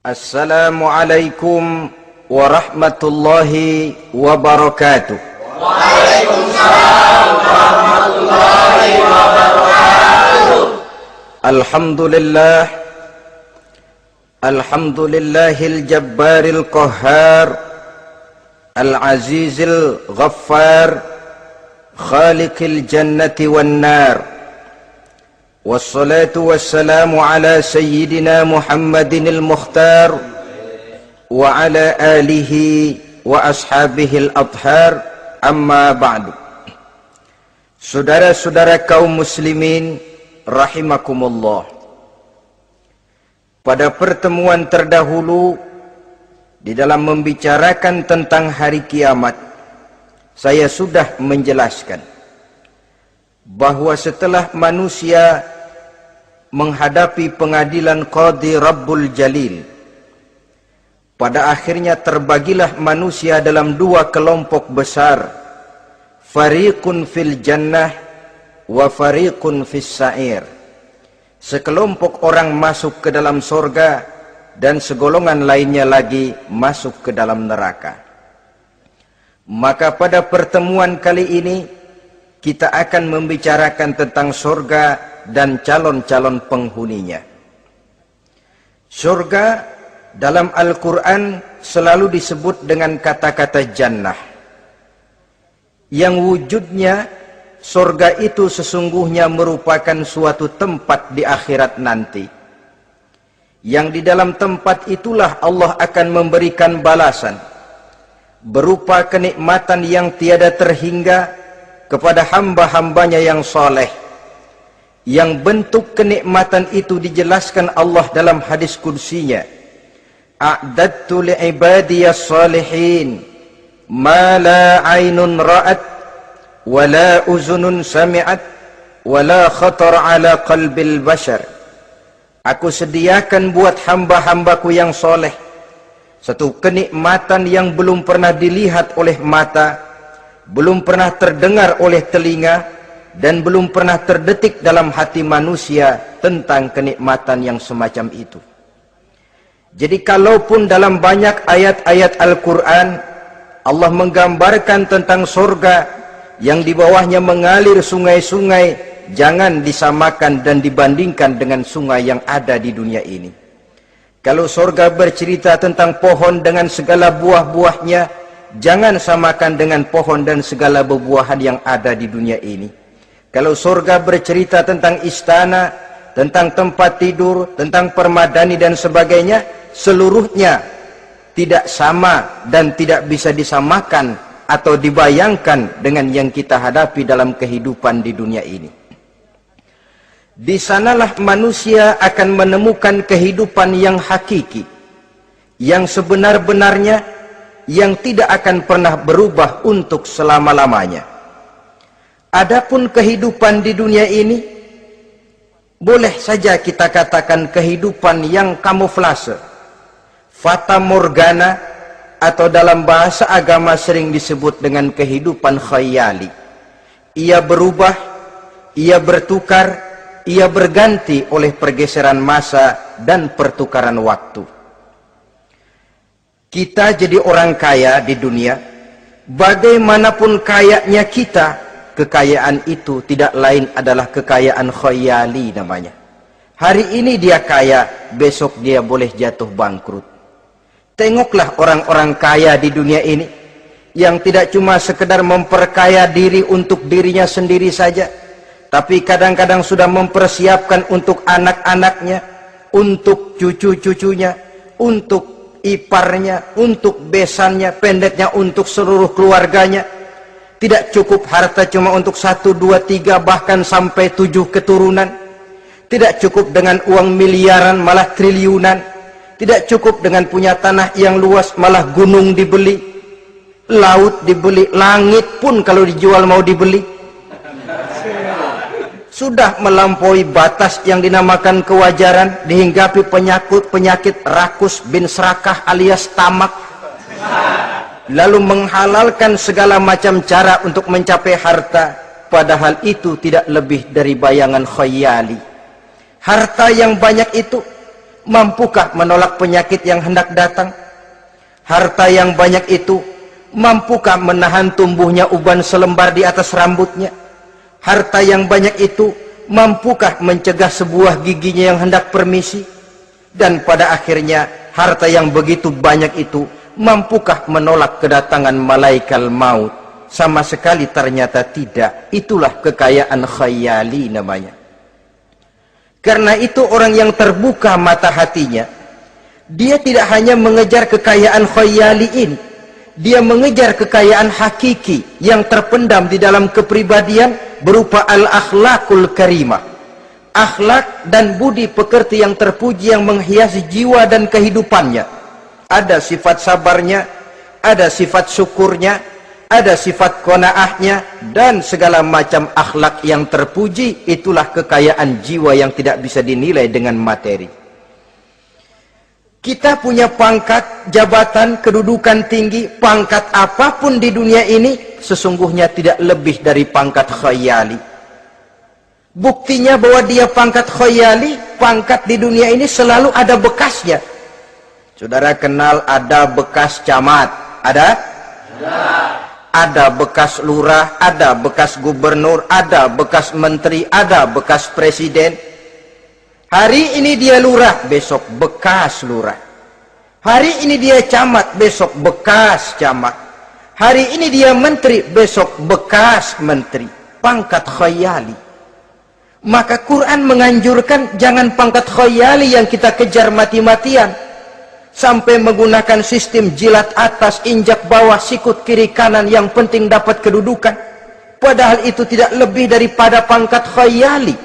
Assalamualaikum warahmatullahi wabarakatuh. Waalaikumsalam warahmatullahi wabarakatuh. Alhamdulillahil jabbaril qahhar, al-azizil ghaffar, khaliqil jannati wan nar. Wassalatu wassalamu ala sayyidina Muhammadinil mukhtar wa ala alihi wa ashabihil athhar, amma ba'du. Saudara-saudara kaum muslimin rahimakumullah, pada pertemuan terdahulu di dalam membicarakan tentang hari kiamat, saya sudah menjelaskan bahwa setelah manusia menghadapi pengadilan Qadhi Rabbul Jalil, pada akhirnya terbagilah manusia dalam dua kelompok besar, fariqun fil jannah wa fariqun fis sa'ir. Sekelompok orang masuk ke dalam surga dan segolongan lainnya lagi masuk ke dalam neraka. Maka pada pertemuan kali ini kita akan membicarakan tentang surga dan calon-calon penghuninya. Surga dalam Al-Quran selalu disebut dengan kata-kata jannah, yang wujudnya surga itu sesungguhnya merupakan suatu tempat di akhirat nanti, yang di dalam tempat itulah Allah akan memberikan balasan berupa kenikmatan yang tiada terhingga kepada hamba-hambanya yang soleh, yang bentuk kenikmatan itu dijelaskan Allah dalam hadis qudsinya, a'dadtu li'ibadiyas salihin ma la aynun ra'at wa la uzunun sami'at wa la khatar ala qalbil bashar. Aku sediakan buat hamba-hambaku yang soleh satu kenikmatan yang belum pernah dilihat oleh mata, belum pernah terdengar oleh telinga, dan belum pernah terdetik dalam hati manusia tentang kenikmatan yang semacam itu. Jadi kalaupun dalam banyak ayat-ayat Al-Quran Allah menggambarkan tentang surga yang di bawahnya mengalir sungai-sungai, jangan disamakan dan dibandingkan dengan sungai yang ada di dunia ini. Kalau surga bercerita tentang pohon dengan segala buah-buahnya, jangan samakan dengan pohon dan segala buah-buahan yang ada di dunia ini. Kalau surga bercerita tentang istana, tentang tempat tidur, tentang permadani dan sebagainya, seluruhnya tidak sama dan tidak bisa disamakan atau dibayangkan dengan yang kita hadapi dalam kehidupan di dunia ini. Di sanalah manusia akan menemukan kehidupan yang hakiki, yang sebenar-benarnya, yang tidak akan pernah berubah untuk selama-lamanya. Adapun kehidupan di dunia ini, boleh saja kita katakan kehidupan yang kamuflase, fata morgana, atau dalam bahasa agama sering disebut dengan kehidupan khayali. Ia berubah, ia bertukar, ia berganti oleh pergeseran masa dan pertukaran waktu. Kita jadi orang kaya di dunia, bagaimanapun kayanya kita, kekayaan itu tidak lain adalah kekayaan khayali namanya. Hari ini dia kaya, besok dia boleh jatuh bangkrut. Tengoklah orang-orang kaya di dunia ini, yang tidak cuma sekedar memperkaya diri untuk dirinya sendiri saja, tapi kadang-kadang sudah mempersiapkan untuk anak-anaknya, untuk cucu-cucunya, untuk iparnya, untuk besannya, pendeknya untuk seluruh keluarganya. Tidak cukup harta cuma untuk 1, 2, 3, bahkan sampai 7 keturunan. Tidak cukup dengan uang miliaran, malah triliunan. Tidak cukup dengan punya tanah yang luas, malah gunung dibeli, laut dibeli, langit pun kalau dijual mau dibeli. Sudah melampaui batas yang dinamakan kewajaran, dihinggapi penyakit rakus bin serakah alias tamak, lalu menghalalkan segala macam cara untuk mencapai harta, padahal itu tidak lebih dari bayangan khayali. Harta yang banyak itu mampukah menolak penyakit yang hendak datang? Harta yang banyak itu mampukah menahan tumbuhnya uban selembar di atas rambutnya? Harta yang banyak itu mampukah mencegah sebuah giginya yang hendak permisi? Dan pada akhirnya harta yang begitu banyak itu mampukah menolak kedatangan malaikat maut? Sama sekali ternyata tidak. Itulah kekayaan khayali namanya. Karena itu orang yang terbuka mata hatinya, dia tidak hanya mengejar kekayaan khayali ini, dia mengejar kekayaan hakiki yang terpendam di dalam kepribadian berupa al-akhlaqul karimah. Akhlak dan budi pekerti yang terpuji yang menghiasi jiwa dan kehidupannya. Ada sifat sabarnya, ada sifat syukurnya, ada sifat qanaahnya, dan segala macam akhlak yang terpuji. Itulah kekayaan jiwa yang tidak bisa dinilai dengan materi. Kita punya pangkat, jabatan, kedudukan tinggi, pangkat apapun di dunia ini sesungguhnya tidak lebih dari pangkat khayali. Buktinya bahwa dia pangkat khayali, pangkat di dunia ini selalu ada bekasnya. Saudara kenal ada bekas camat? Ada? Ada bekas lurah, ada bekas gubernur, ada bekas menteri, ada bekas presiden. Hari ini dia lurah, besok bekas lurah. Hari ini dia camat, besok bekas camat. Hari ini dia menteri, besok bekas menteri. Pangkat khayali. Maka Quran menganjurkan jangan pangkat khayali yang kita kejar mati-matian. Sampai menggunakan sistem jilat atas, injak bawah, sikut kiri kanan, yang penting dapat kedudukan. Padahal itu tidak lebih daripada pangkat khayali.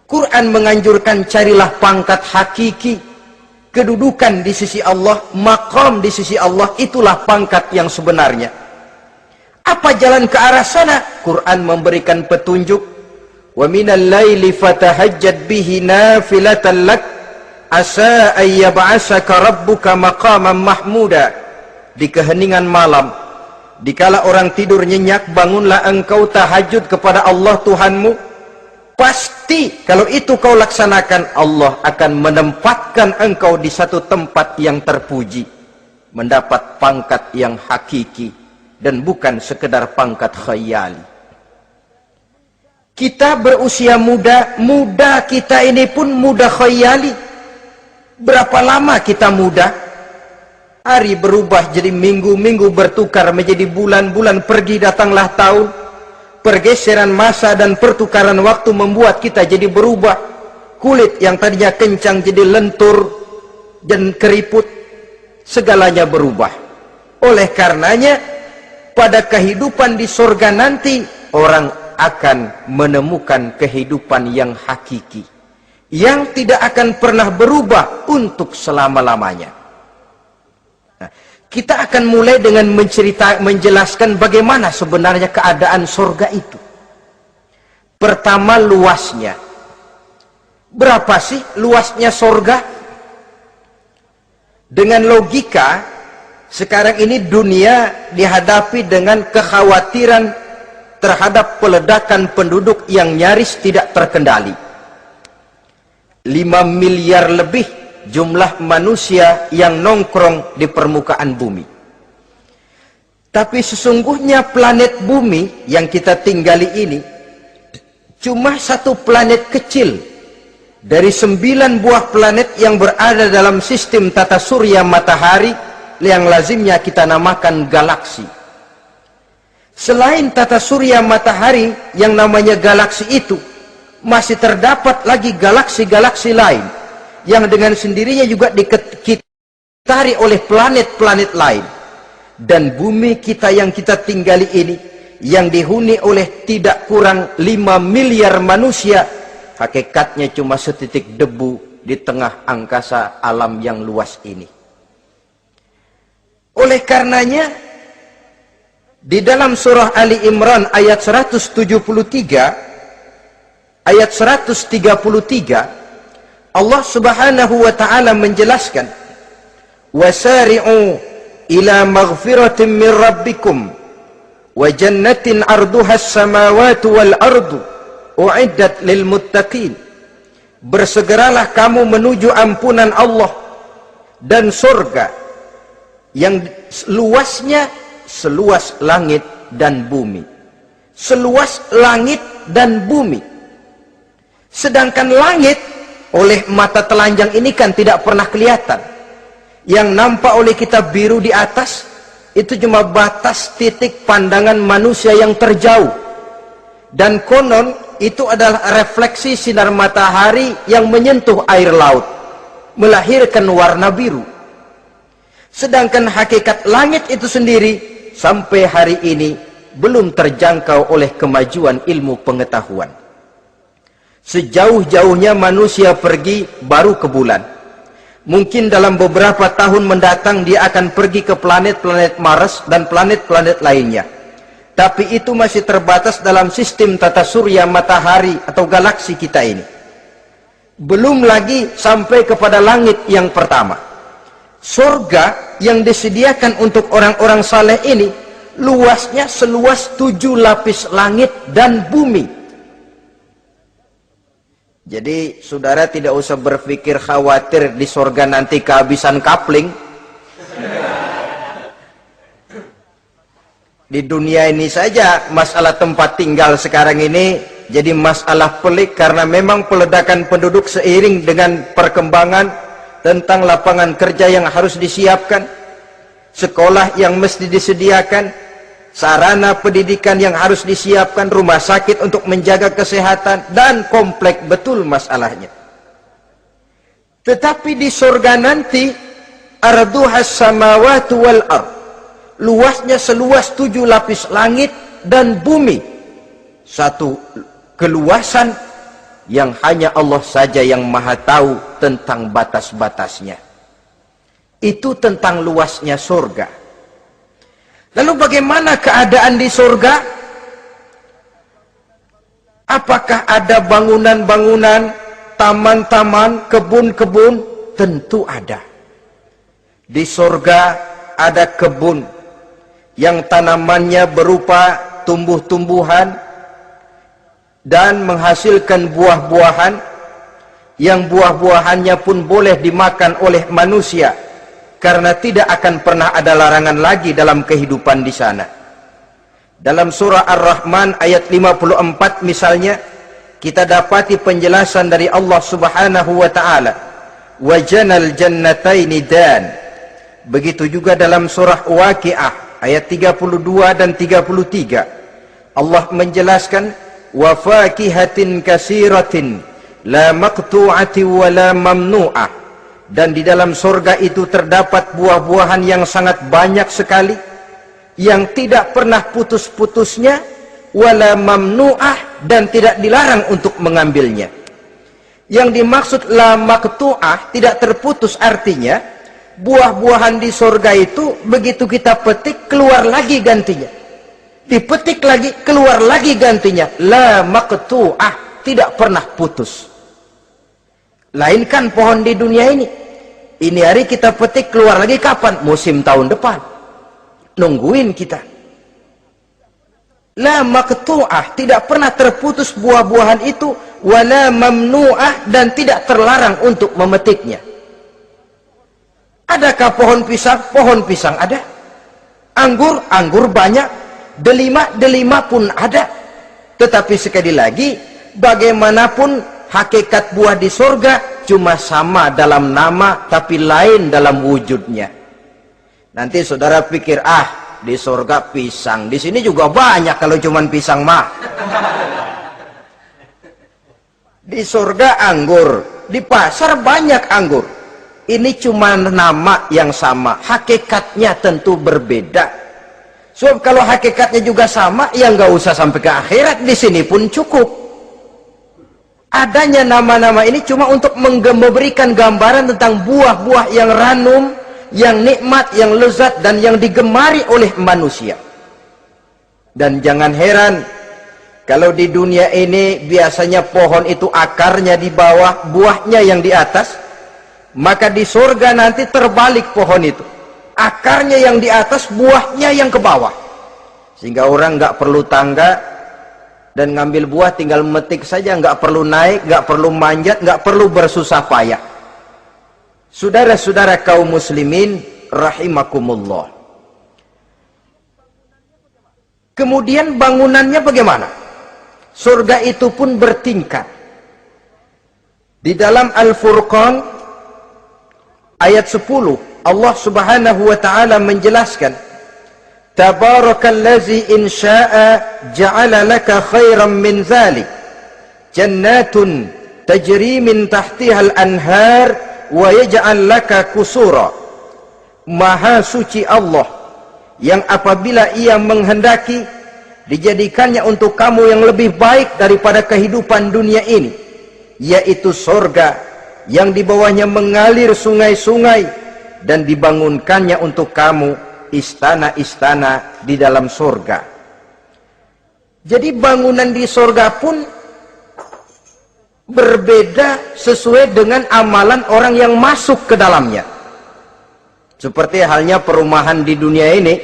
Quran menganjurkan carilah pangkat hakiki. Kedudukan di sisi Allah, maqam di sisi Allah, itulah pangkat yang sebenarnya. Apa jalan ke arah sana? Quran memberikan petunjuk. Wa minal laili fatahajjad bihi nafilatan lak asa ayyab'asaka rabbuka maqaman mahmuda. Di keheningan malam, dikala orang tidur nyenyak, bangunlah engkau tahajud kepada Allah Tuhanmu. Pasti kalau itu kau laksanakan, Allah akan menempatkan engkau di satu tempat yang terpuji, mendapat pangkat yang hakiki dan bukan sekedar pangkat khayali. Kita berusia muda, muda kita ini pun muda khayali. Berapa lama kita muda? Hari berubah jadi minggu, minggu bertukar menjadi bulan, bulan pergi datanglah tahun. Pergeseran masa dan pertukaran waktu membuat kita jadi berubah. Kulit yang tadinya kencang jadi lentur dan keriput. Segalanya berubah. Oleh karenanya, pada kehidupan di surga nanti, orang akan menemukan kehidupan yang hakiki, yang tidak akan pernah berubah untuk selama-lamanya. Nah, kita akan mulai dengan menjelaskan bagaimana sebenarnya keadaan surga itu. Pertama, luasnya. Berapa sih luasnya surga? Dengan logika, sekarang ini dunia dihadapi dengan kekhawatiran terhadap peledakan penduduk yang nyaris tidak terkendali. 5 miliar lebih jumlah manusia yang nongkrong di permukaan bumi. Tapi sesungguhnya planet bumi yang kita tinggali ini cuma satu planet kecil dari 9 buah planet yang berada dalam sistem tata surya matahari yang lazimnya kita namakan galaksi. Selain tata surya matahari yang namanya galaksi itu, masih terdapat lagi galaksi-galaksi lain yang dengan sendirinya juga dikitari oleh planet-planet lain. Dan bumi kita yang kita tinggali ini, yang dihuni oleh tidak kurang 5 miliar manusia, hakikatnya cuma setitik debu di tengah angkasa alam yang luas ini. Oleh karenanya, di dalam surah Ali Imran ayat 173, ayat 133, Allah Subhanahu wa taala menjelaskan, wasari'u ila maghfiratin min rabbikum wa jannatin 'arduha as-samawati wal ardu u'iddat lil muttaqin. bersegeralah kamu menuju ampunan Allah dan surga yang luasnya seluas langit dan bumi. Seluas langit dan bumi. Sedangkan langit oleh mata telanjang ini kan tidak pernah kelihatan. Yang nampak oleh kita biru di atas itu cuma batas titik pandangan manusia yang terjauh. Dan konon itu adalah refleksi sinar matahari yang menyentuh air laut, melahirkan warna biru. Sedangkan hakikat langit itu sendiri sampai hari ini belum terjangkau oleh kemajuan ilmu pengetahuan. Sejauh-jauhnya manusia pergi baru ke bulan. Mungkin dalam beberapa tahun mendatang dia akan pergi ke planet-planet Mars dan planet-planet lainnya. Tapi itu masih terbatas dalam sistem tata surya matahari atau galaksi kita ini. Belum lagi sampai kepada langit yang pertama. Surga yang disediakan untuk orang-orang saleh ini luasnya seluas 7 lapis langit dan bumi. Jadi saudara tidak usah berpikir khawatir di surga nanti kehabisan kapling. Di dunia ini saja masalah tempat tinggal sekarang ini jadi masalah pelik karena memang peledakan penduduk seiring dengan perkembangan tentang lapangan kerja yang harus disiapkan, sekolah yang mesti disediakan, sarana pendidikan yang harus disiapkan, rumah sakit untuk menjaga kesehatan, dan kompleks betul masalahnya. Tetapi di surga nanti arduhas samawati wal ard, luasnya seluas 7 lapis langit dan bumi. Satu keluasan yang hanya Allah saja yang maha tahu tentang batas-batasnya. Itu tentang luasnya surga. Lalu bagaimana keadaan di surga? Apakah ada bangunan-bangunan, taman-taman, kebun-kebun? Tentu ada. Di surga ada kebun yang tanamannya berupa tumbuh-tumbuhan dan menghasilkan buah-buahan yang buah-buahannya pun boleh dimakan oleh manusia karena tidak akan pernah ada larangan lagi dalam kehidupan di sana. Dalam surah Ar-Rahman ayat 54 misalnya kita dapati penjelasan dari Allah Subhanahu wa taala, "Wajanal jannataini dan." Begitu juga dalam surah Waqiah ayat 32 dan 33 Allah menjelaskan, "Wa fakihatin kasiratin la maqtu'ati wa la mamnu'ah." Dan di dalam surga itu terdapat buah-buahan yang sangat banyak sekali yang tidak pernah putus-putusnya, wala mamnu'ah, dan tidak dilarang untuk mengambilnya. Yang dimaksud la maqtu'ah, tidak terputus, artinya buah-buahan di surga itu begitu kita petik keluar lagi gantinya, dipetik lagi keluar lagi gantinya. La maqtu'ah, tidak pernah putus. Lain kan pohon di dunia ini hari kita petik keluar lagi kapan? Musim tahun depan, nungguin kita. La maqtu'ah, tidak pernah terputus buah-buahan itu, wala mamnu'ah, dan tidak terlarang untuk memetiknya. Adakah pohon pisang? Pohon pisang ada. Anggur? Anggur banyak. Delima pun ada. Tetapi sekali lagi, bagaimanapun hakikat buah di surga cuma sama dalam nama tapi lain dalam wujudnya. Nanti saudara pikir, di surga pisang, di sini juga banyak kalau cuma pisang mah. Di surga anggur, di pasar banyak anggur. Ini cuma nama yang sama, hakikatnya tentu berbeda. Sebab kalau hakikatnya juga sama, ya nggak usah sampai ke akhirat, di sini pun cukup. Adanya nama-nama ini cuma untuk memberikan gambaran tentang buah-buah yang ranum, yang nikmat, yang lezat, dan yang digemari oleh manusia. Dan jangan heran kalau di dunia ini biasanya pohon itu akarnya di bawah, buahnya yang di atas. Maka di surga nanti terbalik pohon itu, akarnya yang di atas, buahnya yang ke bawah, sehingga orang nggak perlu tangga Dan ngambil buah tinggal metik saja, nggak perlu naik, nggak perlu manjat, nggak perlu bersusah payah. Saudara-saudara kaum muslimin rahimakumullah. Kemudian bangunannya bagaimana? Surga itu pun bertingkat. Di dalam Al-Furqan ayat 10 Allah subhanahu wa ta'ala menjelaskan, Tabarakallazi in sya'a ja'ala laka khairan min zalik jannatun tajri min tahtihal anhar wa yaj'al laka kusura. Maha suci Allah yang apabila ia menghendaki dijadikannya untuk kamu yang lebih baik daripada kehidupan dunia ini, yaitu surga yang di bawahnya mengalir sungai-sungai, dan dibangunkannya untuk kamu istana-istana di dalam surga. Jadi bangunan di surga pun berbeda sesuai dengan amalan orang yang masuk ke dalamnya. Seperti halnya perumahan di dunia ini,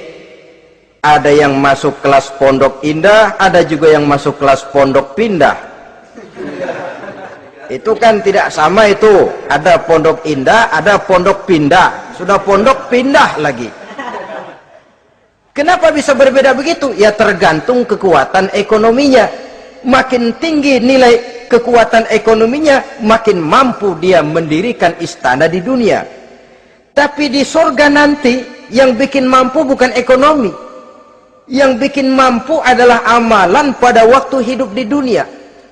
ada yang masuk kelas pondok indah, ada juga yang masuk kelas pondok pindah. Itu kan tidak sama itu. Ada pondok indah, ada pondok pindah. Sudah pondok pindah lagi. Kenapa bisa berbeda begitu? Ya tergantung kekuatan ekonominya. Makin tinggi nilai kekuatan ekonominya, makin mampu dia mendirikan istana di dunia. Tapi di surga nanti, yang bikin mampu bukan ekonomi. Yang bikin mampu adalah amalan pada waktu hidup di dunia.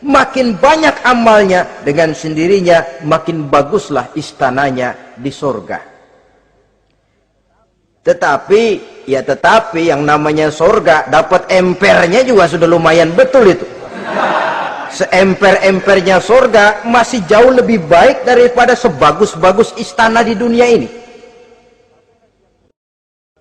Makin banyak amalnya, dengan sendirinya makin baguslah istananya di surga. Tetapi yang namanya surga, dapat empernya juga sudah lumayan betul itu. Seemper-empernya surga masih jauh lebih baik daripada sebagus-bagus istana di dunia ini.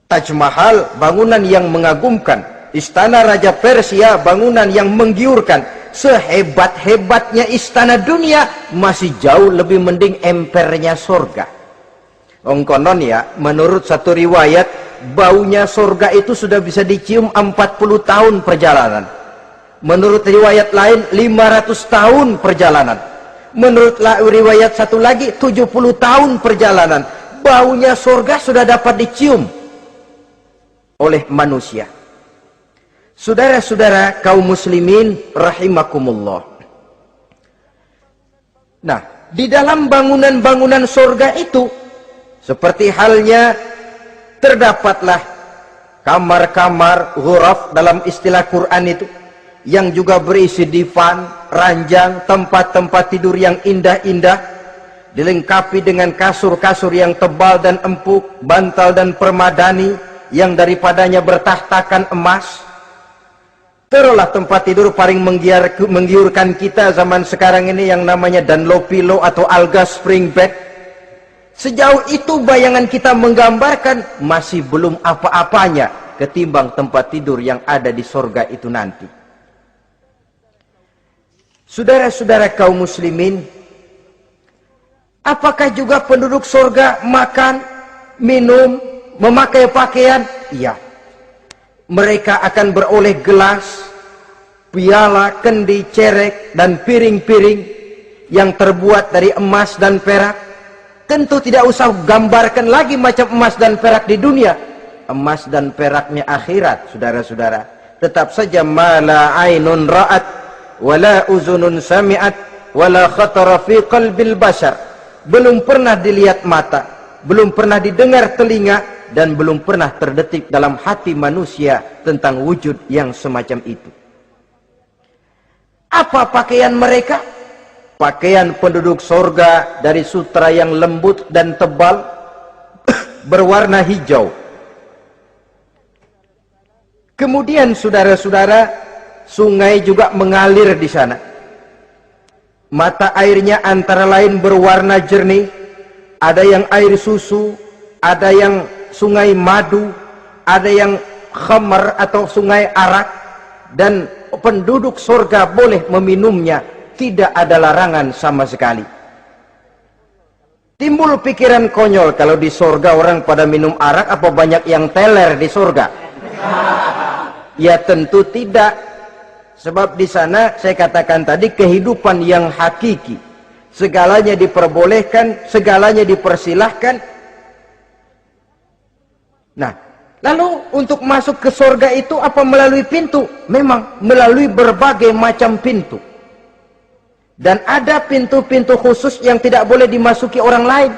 Taj Mahal, bangunan yang mengagumkan. Istana Raja Persia, bangunan yang menggiurkan. Sehebat-hebatnya istana dunia, masih jauh lebih mending empernya surga. Konon ya, menurut satu riwayat, baunya surga itu sudah bisa dicium 40 tahun perjalanan. Menurut riwayat lain 500 tahun perjalanan. Menurut riwayat satu lagi 70 tahun perjalanan. Baunya surga sudah dapat dicium oleh manusia. Saudara-saudara kaum muslimin rahimakumullah. Nah, di dalam bangunan-bangunan surga itu, seperti halnya terdapatlah kamar-kamar ghuraf dalam istilah Quran itu, yang juga berisi divan, ranjang, tempat-tempat tidur yang indah-indah, dilengkapi dengan kasur-kasur yang tebal dan empuk, bantal dan permadani yang daripadanya bertahtakan emas. Terulah tempat tidur paling menggiurkan kita zaman sekarang ini yang namanya Dunlopillow atau Alga Spring Bed. Sejauh itu bayangan kita menggambarkan masih belum apa-apanya ketimbang tempat tidur yang ada di surga itu nanti. Saudara-saudara kaum muslimin, apakah juga penduduk surga makan, minum, memakai pakaian? Iya. Mereka akan beroleh gelas, piala, kendi, cerek, dan piring-piring yang terbuat dari emas dan perak. Tentu tidak usah gambarkan lagi macam emas dan perak di dunia. Emas dan peraknya akhirat, saudara-saudara. Tetap saja mala ainun ra'at, wala uzunun sami'at, wala khatara fi qalbil bashar. Belum pernah dilihat mata, belum pernah didengar telinga, dan belum pernah terdetik dalam hati manusia tentang wujud yang semacam itu. Apa pakaian mereka? Pakaian penduduk surga dari sutra yang lembut dan tebal, berwarna hijau. Kemudian saudara-saudara, sungai juga mengalir di sana. Mata airnya antara lain berwarna jernih, ada yang air susu, ada yang sungai madu, ada yang khamar atau sungai arak, dan penduduk surga boleh meminumnya, tidak ada larangan sama sekali. Timbul pikiran konyol, kalau di surga orang pada minum arak, apa banyak yang teler di surga? Ya tentu tidak. Sebab di sana saya katakan tadi kehidupan yang hakiki. Segalanya diperbolehkan, segalanya dipersilahkan. Nah, lalu untuk masuk ke surga itu apa melalui pintu? Memang melalui berbagai macam pintu. Dan ada pintu-pintu khusus yang tidak boleh dimasuki orang lain.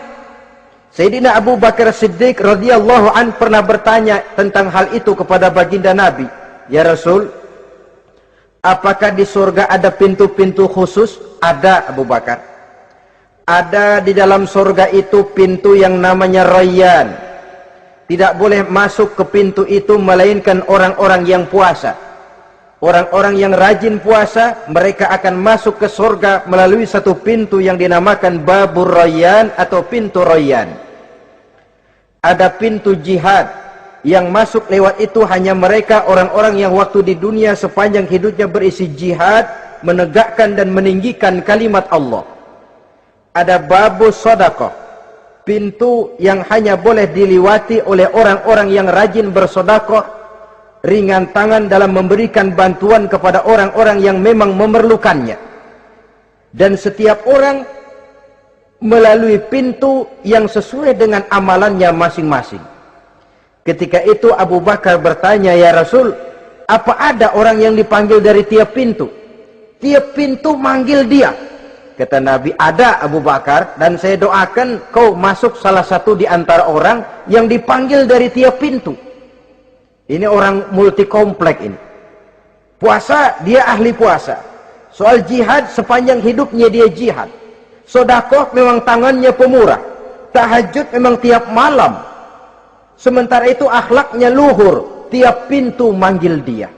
Sayyidina Abu Bakar Siddiq radhiyallahu an pernah bertanya tentang hal itu kepada baginda Nabi. Ya Rasul, apakah di surga ada pintu-pintu khusus? Ada, Abu Bakar. Ada di dalam surga itu pintu yang namanya Rayyan. Tidak boleh masuk ke pintu itu melainkan orang-orang yang puasa. Orang-orang yang rajin puasa, mereka akan masuk ke surga melalui satu pintu yang dinamakan Babur Rayyan atau pintu Rayyan. Ada pintu jihad, yang masuk lewat itu hanya mereka orang-orang yang waktu di dunia sepanjang hidupnya berisi jihad, menegakkan dan meninggikan kalimat Allah. Ada Babus Sadaqah, pintu yang hanya boleh diliwati oleh orang-orang yang rajin bersedekah, ringan tangan dalam memberikan bantuan kepada orang-orang yang memang memerlukannya. Dan setiap orang melalui pintu yang sesuai dengan amalannya masing-masing. Ketika itu Abu Bakar bertanya, ya Rasul, apa ada orang yang dipanggil dari tiap pintu? Tiap pintu manggil dia. Kata Nabi, ada Abu Bakar, dan saya doakan kau masuk salah satu di antara orang yang dipanggil dari tiap pintu. Ini orang multi komplek ini. Puasa, dia ahli puasa. Soal jihad, sepanjang hidupnya dia jihad. Sedekah memang tangannya pemurah. Tahajud memang tiap malam. Sementara itu akhlaknya luhur. Tiap pintu manggil dia.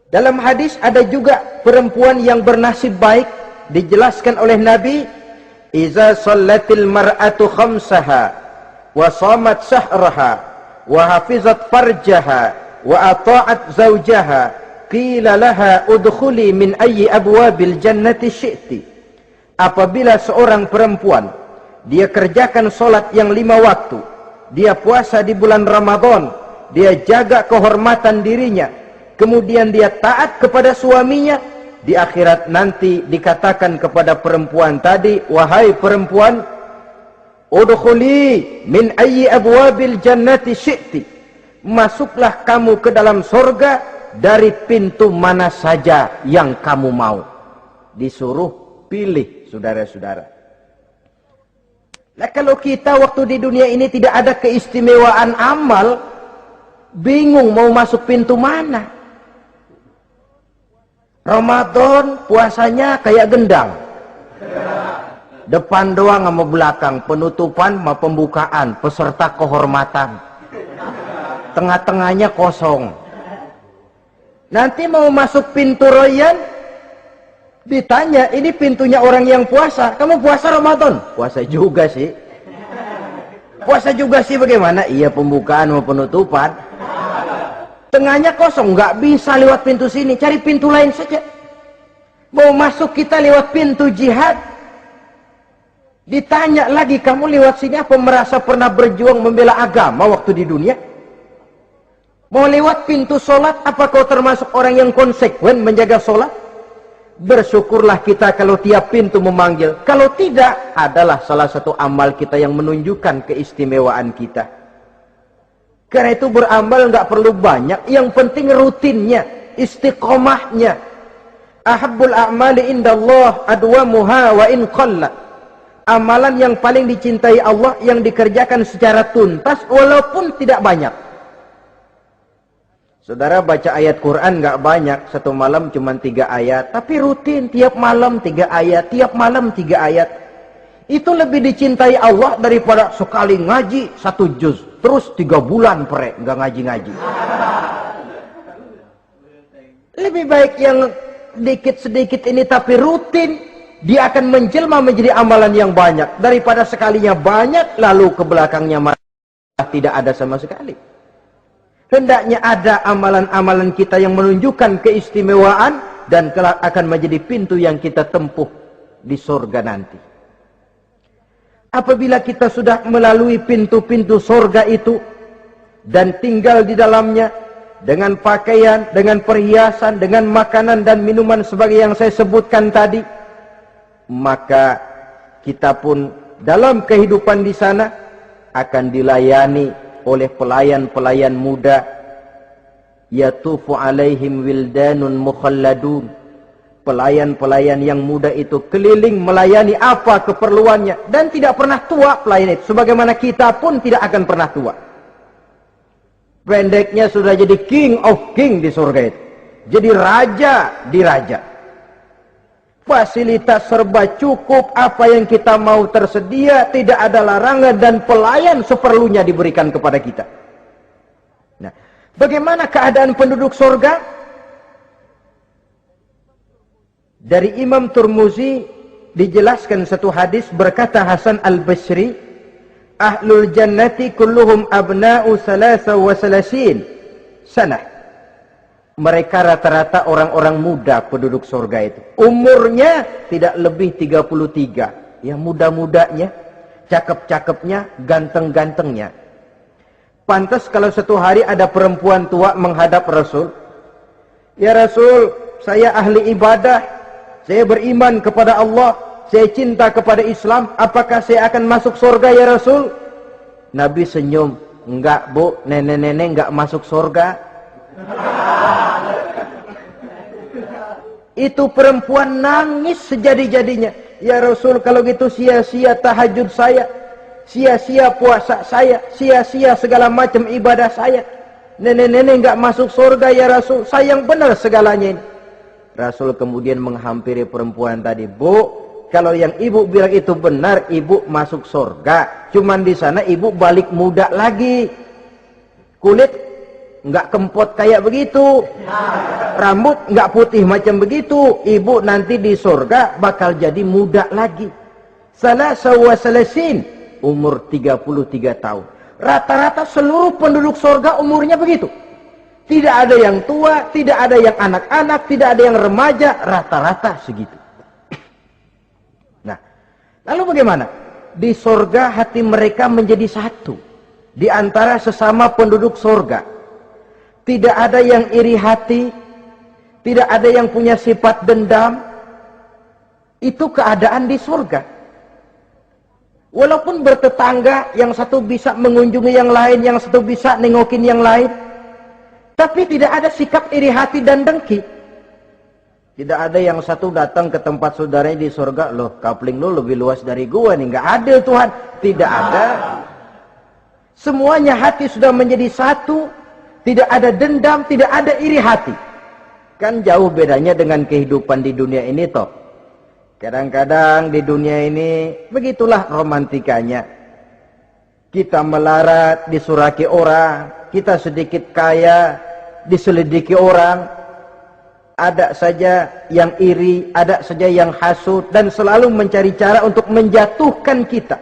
Dalam hadis ada juga perempuan yang bernasib baik. Dijelaskan oleh Nabi, Iza sallatil mar'atu khamsaha wa shamat sahraha wa hafizat farjaha wa ata'at zawjaha qila laha udkhuli min ayyi abwabil jannati syi'ti. Apabila seorang perempuan dia kerjakan solat yang 5 waktu, dia puasa di bulan Ramadan, dia jaga kehormatan dirinya, kemudian dia taat kepada suaminya, di akhirat nanti dikatakan kepada perempuan tadi, wahai perempuan, udkhuli min ayyi abwabil jannati syi'ti. Masuklah kamu ke dalam surga dari pintu mana saja yang kamu mau. Disuruh pilih, saudara-saudara. Nah, kalau kita waktu di dunia ini tidak ada keistimewaan amal, bingung mau masuk pintu mana. Ramadan puasanya kayak gendang. Depan doang sama belakang, penutupan sama pembukaan, peserta kehormatan. Tengah-tengahnya kosong. Nanti mau masuk pintu Rayyan, ditanya, ini pintunya orang yang puasa. Kamu puasa Ramadan? Puasa juga sih. Puasa juga sih bagaimana? Iya, pembukaan sama penutupan. Tengahnya kosong, nggak bisa lewat pintu sini, cari pintu lain saja. Mau masuk kita lewat pintu jihad, ditanya lagi, kamu lewat sini apa merasa pernah berjuang membela agama waktu di dunia? Mau lewat pintu sholat, apa kau termasuk orang yang konsekuen menjaga sholat? Bersyukurlah kita kalau tiap pintu memanggil. Kalau tidak, adalah salah satu amal kita yang menunjukkan keistimewaan kita. Karena itu beramal nggak perlu banyak, yang penting rutinnya, istiqomahnya. Ahabbul a'mali indallah adwamuha wa in qalla. Amalan yang paling dicintai Allah yang dikerjakan secara tuntas walaupun tidak banyak. Saudara baca ayat Quran nggak banyak, satu malam cuma 3 ayat, tapi rutin tiap malam 3 ayat, tiap malam 3 ayat. Itu lebih dicintai Allah daripada sekali ngaji 1 juz, terus 3 bulan nggak ngaji-ngaji. Lebih baik yang sedikit-sedikit ini tapi rutin, dia akan menjelma menjadi amalan yang banyak daripada sekalinya banyak lalu ke belakangnya malah tidak ada sama sekali. Hendaknya ada amalan-amalan kita yang menunjukkan keistimewaan dan kelak akan menjadi pintu yang kita tempuh di surga nanti. Apabila kita sudah melalui pintu-pintu surga itu dan tinggal di dalamnya, dengan pakaian, dengan perhiasan, dengan makanan dan minuman sebagai yang saya sebutkan tadi, maka kita pun dalam kehidupan di sana akan dilayani oleh pelayan-pelayan muda. Yatufu alaihim wildanun mukhalladun. Pelayan-pelayan yang muda itu keliling melayani apa keperluannya dan tidak pernah tua pelayan itu, sebagaimana kita pun tidak akan pernah tua. Pendeknya sudah jadi king of king di surga itu, jadi raja di raja. Fasilitas serba cukup, apa yang kita mau tersedia, tidak ada larangan, dan pelayan seperlunya diberikan kepada kita. Nah, bagaimana keadaan penduduk surga? Dari Imam Turmuzi dijelaskan satu hadis, berkata Hasan al-Basri, ahlul jannati kulluhum abna'u salasa wa salasin sanah. Mereka rata-rata orang-orang muda penduduk surga itu. Umurnya tidak lebih 33. Ya, muda-mudanya, cakep-cakepnya, ganteng-gantengnya. Pantas kalau satu hari ada perempuan tua menghadap Rasul. Ya Rasul, saya ahli ibadah, saya beriman kepada Allah, saya cinta kepada Islam, apakah saya akan masuk surga ya Rasul? Nabi senyum, enggak bu, nenek-nenek enggak masuk surga. Itu perempuan nangis sejadi-jadinya. Ya Rasul, kalau gitu sia-sia tahajud saya, sia-sia puasa saya, sia-sia segala macam ibadah saya. Nenek-nenek enggak masuk surga ya Rasul, sayang benar segalanya ini. Rasul kemudian menghampiri perempuan tadi, bu, kalau yang ibu bilang itu benar, ibu masuk surga. Cuman di sana ibu balik muda lagi, kulit nggak kempot kayak begitu, rambut nggak putih macam begitu. Ibu nanti di surga bakal jadi muda lagi. Salasa wa salasin, umur 33 tahun. Rata-rata seluruh penduduk surga umurnya begitu. Tidak ada yang tua, tidak ada yang anak-anak, tidak ada yang remaja, rata-rata segitu. Nah, lalu bagaimana? Di surga hati mereka menjadi satu. Di antara sesama penduduk surga. Tidak ada yang iri hati, tidak ada yang punya sifat dendam. Itu keadaan di surga. Walaupun bertetangga, yang satu bisa mengunjungi yang lain, yang satu bisa nengokin yang lain, tapi tidak ada sikap iri hati dan dengki. Tidak ada yang satu datang ke tempat saudaranya di surga, loh kapling lu lebih luas dari gua nih, nggak adil Tuhan. Tidak ada. Semuanya hati sudah menjadi satu, tidak ada dendam, tidak ada iri hati. Kan jauh bedanya dengan kehidupan di dunia ini toh. Kadang-kadang di dunia ini begitulah romantikanya. Kita melarat, disuraki orang, kita sedikit kaya, diselidiki orang, ada saja yang iri, ada saja yang hasud, dan selalu mencari cara untuk menjatuhkan kita.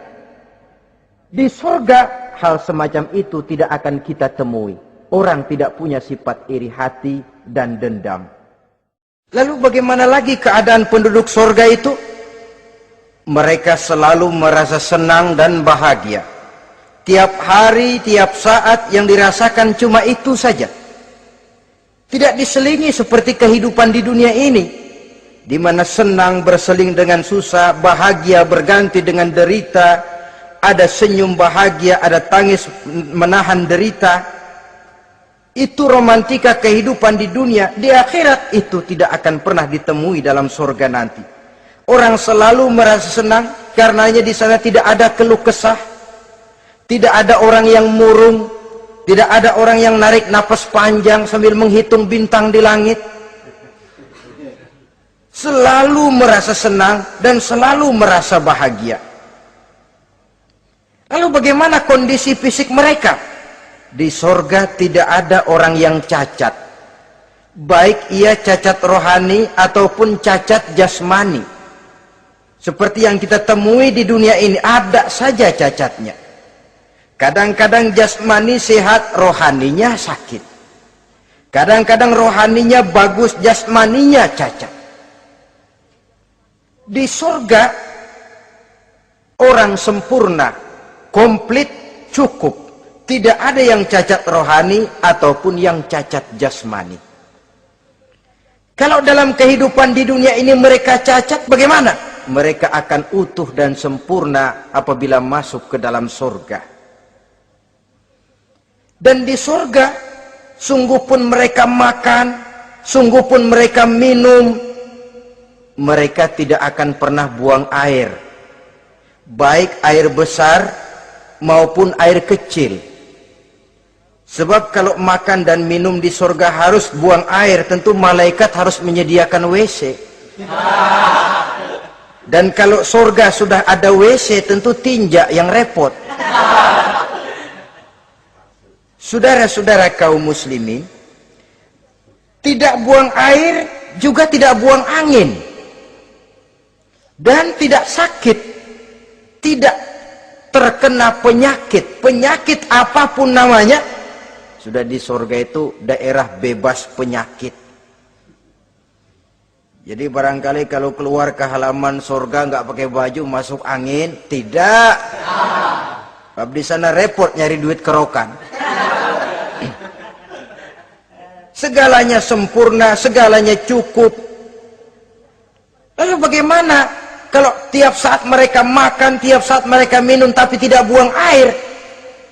Di surga, hal semacam itu tidak akan kita temui. Orang tidak punya sifat iri hati dan dendam. Lalu bagaimana lagi keadaan penduduk surga itu? Mereka selalu merasa senang dan bahagia. Tiap hari, tiap saat yang dirasakan cuma itu saja. Tidak diselingi seperti kehidupan di dunia ini, di mana senang berseling dengan susah, bahagia berganti dengan derita, ada senyum bahagia, ada tangis menahan derita. Itu romantika kehidupan di dunia. Di akhirat itu tidak akan pernah ditemui dalam surga nanti. Orang selalu merasa senang, karenanya di sana tidak ada keluh kesah. Tidak ada orang yang murung, tidak ada orang yang narik napas panjang sambil menghitung bintang di langit. Selalu merasa senang dan selalu merasa bahagia. Lalu bagaimana kondisi fisik mereka? Di sorga tidak ada orang yang cacat. Baik ia cacat rohani ataupun cacat jasmani. Seperti yang kita temui di dunia ini, ada saja cacatnya. Kadang-kadang jasmani sehat, rohaninya sakit. Kadang-kadang rohaninya bagus, jasmaninya cacat. Di surga, orang sempurna, komplit, cukup. Tidak ada yang cacat rohani ataupun yang cacat jasmani. Kalau dalam kehidupan di dunia ini mereka cacat, bagaimana? Mereka akan utuh dan sempurna apabila masuk ke dalam surga. Dan di surga, sungguh pun mereka makan, sungguh pun mereka minum, mereka tidak akan pernah buang air, baik air besar maupun air kecil. Sebab kalau makan dan minum di surga harus buang air, tentu malaikat harus menyediakan WC. Dan kalau surga sudah ada WC, tentu tinja yang repot. Saudara-saudara kaum muslimin, tidak buang air juga tidak buang angin, dan tidak sakit, tidak terkena penyakit apapun namanya. Sudah di surga itu daerah bebas penyakit. Jadi barangkali kalau keluar ke halaman surga nggak pakai baju masuk angin, tidak. Sebab di sana repot nyari duit kerokan. Segalanya sempurna, segalanya cukup. Lalu bagaimana kalau tiap saat mereka makan, tiap saat mereka minum tapi tidak buang air?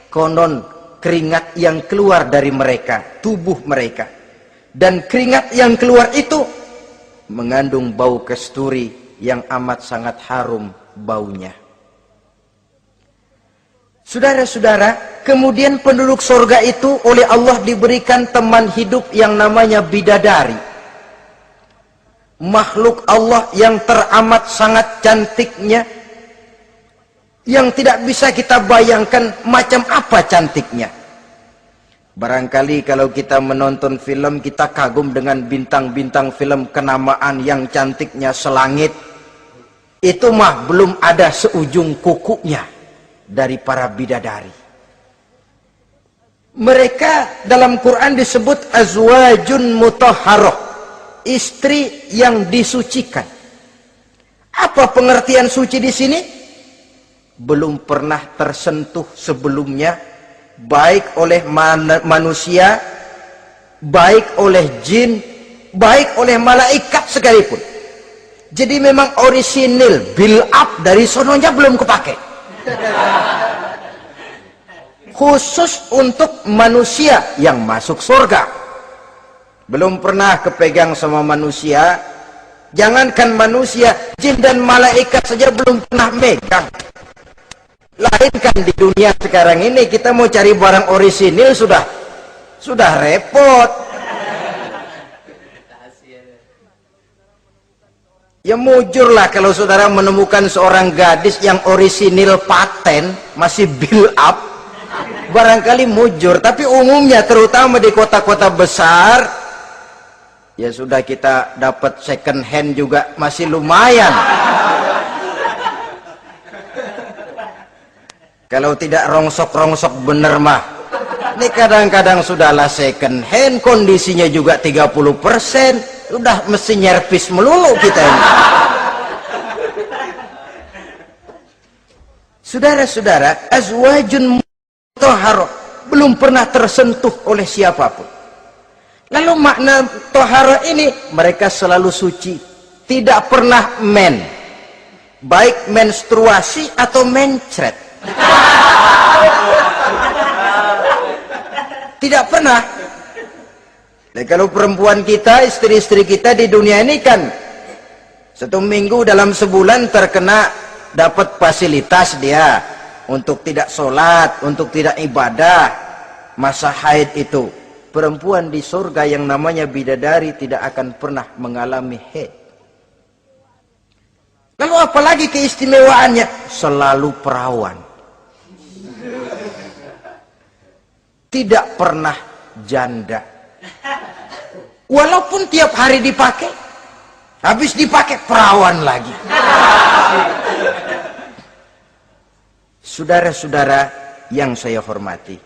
Konon keringat yang keluar dari mereka, tubuh mereka, dan keringat yang keluar itu mengandung bau kasturi yang amat sangat harum baunya. Saudara-saudara, kemudian penduduk surga itu oleh Allah diberikan teman hidup yang namanya bidadari. Makhluk Allah yang teramat sangat cantiknya, yang tidak bisa kita bayangkan macam apa cantiknya. Barangkali kalau kita menonton film, kita kagum dengan bintang-bintang film kenamaan yang cantiknya selangit. Itu mah belum ada seujung kukunya dari para bidadari. Mereka dalam Quran disebut azwajun mutahharah, istri yang disucikan. Apa pengertian suci di sini? Belum pernah tersentuh sebelumnya, baik oleh manusia, baik oleh jin, baik oleh malaikat sekalipun. Jadi memang orisinil, build up dari sononya belum kepake. Khusus untuk manusia yang masuk surga. Belum pernah kepegang sama manusia. Jangankan manusia, jin dan malaikat saja belum pernah megang. Lainkan di dunia sekarang ini, kita mau cari barang orisinil sudah repot. Ya mujurlah kalau saudara menemukan seorang gadis yang orisinil paten, masih build up, barangkali mujur. Tapi umumnya terutama di kota-kota besar, ya sudah, kita dapat second hand juga masih lumayan. Kalau tidak rongsok-rongsok bener mah, ini kadang-kadang sudahlah second hand, kondisinya juga 30%. Udah mesti nyerpis melulu kita ini. Saudara-saudara, azwajun mutahharah, belum pernah tersentuh oleh siapapun. Lalu makna tohharah ini, mereka selalu suci, tidak pernah baik menstruasi atau mencret. Tidak pernah. Nah, kalau perempuan kita, istri-istri kita di dunia ini kan 1 minggu dalam sebulan terkena dapat fasilitas dia untuk tidak sholat, untuk tidak ibadah, masa haid itu. Perempuan di surga yang namanya bidadari tidak akan pernah mengalami haid. Lalu apalagi keistimewaannya? Selalu perawan. Tidak pernah janda. Walaupun tiap hari dipakai, habis dipakai perawan lagi. Saudara-saudara yang saya hormati,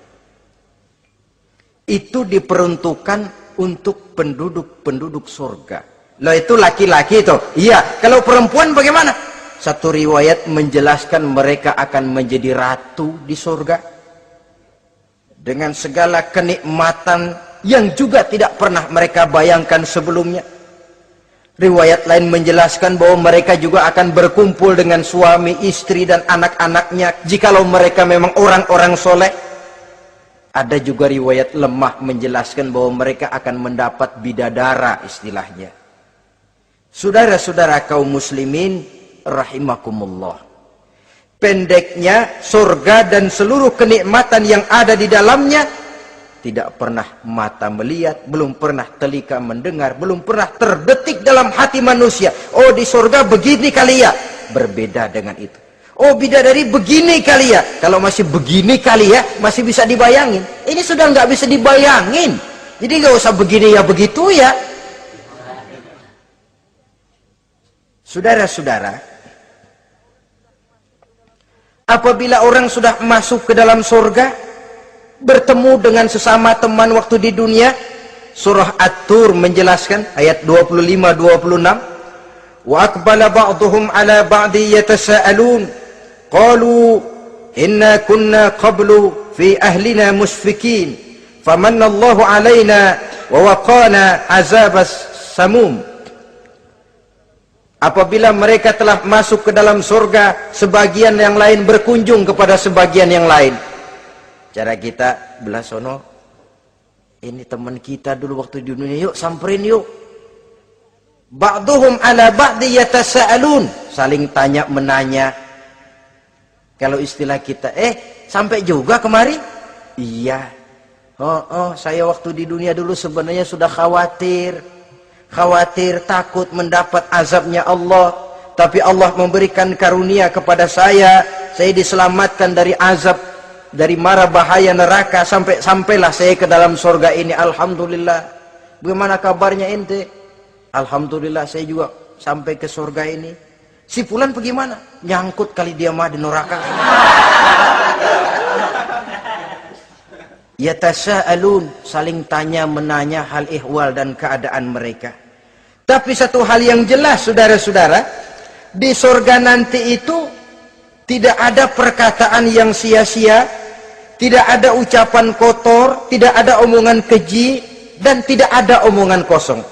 itu diperuntukkan untuk penduduk-penduduk surga. Loh, itu laki-laki itu. Iya, kalau perempuan bagaimana? Satu riwayat menjelaskan mereka akan menjadi ratu di surga. dengan segala kenikmatan yang juga tidak pernah mereka bayangkan sebelumnya. Riwayat lain menjelaskan bahwa mereka juga akan berkumpul dengan suami, istri, dan anak-anaknya jikalau mereka memang orang-orang soleh. Ada juga riwayat lemah menjelaskan bahwa mereka akan mendapat bidadara istilahnya. Saudara-saudara kaum muslimin rahimakumullah. Pendeknya, surga dan seluruh kenikmatan yang ada di dalamnya tidak pernah mata melihat, belum pernah telinga mendengar, belum pernah terbetik dalam hati manusia. Oh, di surga begini kali ya. Berbeda dengan itu. Oh, bidadari begini kali ya. Kalau masih begini kali ya, masih bisa dibayangin. Ini sudah nggak bisa dibayangin. Jadi nggak usah begini ya begitu ya. Saudara-saudara, apabila orang sudah masuk ke dalam surga, bertemu dengan sesama teman waktu di dunia, surah At-Tur menjelaskan ayat 25-26, wa aqbala ba'duhum ala ba'di yatasaalun qalu inna kunna qablu fi ahlina musfikin famanna Allahu alaina wa waqana azabas samum. Apabila mereka telah masuk ke dalam surga, sebagian yang lain berkunjung kepada sebagian yang lain. Cara kita belah sono, ini teman kita dulu waktu di dunia, yuk samperin yuk. Ba'duhum ala ba'di yatasaalun, saling tanya menanya. Kalau istilah kita, sampai juga kemari? Iya. Saya waktu di dunia dulu sebenarnya sudah khawatir, takut mendapat azabnya Allah. Tapi Allah memberikan karunia kepada saya diselamatkan dari azab, dari mara bahaya neraka, sampailah saya ke dalam surga ini. Alhamdulillah. Bagaimana kabarnya ente? Alhamdulillah saya juga sampai ke surga ini. Si fulan bagaimana? Nyangkut kali dia mah di neraka. Yatasaalun, saling tanya menanya hal ihwal dan keadaan mereka. Tapi satu hal yang jelas saudara-saudara, di surga nanti itu tidak ada perkataan yang sia-sia, tidak ada ucapan kotor, tidak ada omongan keji, dan tidak ada omongan kosong.